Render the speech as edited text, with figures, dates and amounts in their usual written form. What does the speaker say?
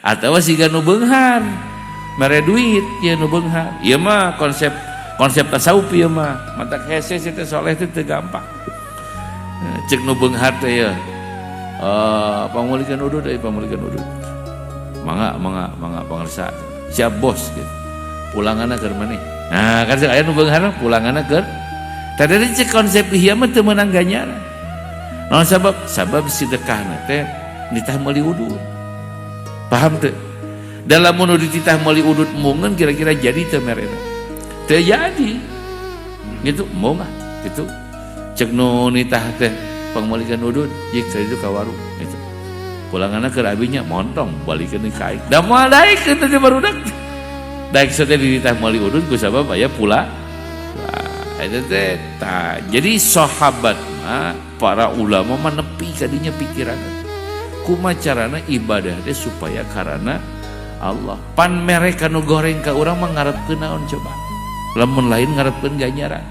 Atawa siga nu beunghar mere duit ieu nu beunghar. Ieu mah konsep tasawuf ieu mah. Matak hese teh soleh teh teu gampang. Cek nu beunghar teh ya. Pamulikeun udud euy pamulikeun udud. Mangga pangarsa. Siap bos gitu. Pulanganna keur maneh. Nah, kan aya nu beunghar pulanganna keur. Tadi cek konsep ieu mah teu meunang ganjaran. Naon sabab sedekahna teh nitah meuli udud. Paham teu? Dalam mun dititah meuli udud mungeun kira-kira jadi teu merena? Teu jadi. Gitu moga gitu. Cek nu nitah teh pangmeulikeun udud jik itu ka warung gitu. Pulanganna keur abinya montong balikeun ka aing. Da moal daek teh di barudak. Daek teh dititah meuli udud ku sabab aya pula. Eta teh tah. Jadi sahabat mah para ulama mah nepi ka dinya pikiranna. Kumaha carana ibadah teh supaya karana Allah. Pan mereka nu goreng ka urang mah ngarepkeun naon coba? Lamun lain ngarepkeun ganjaran.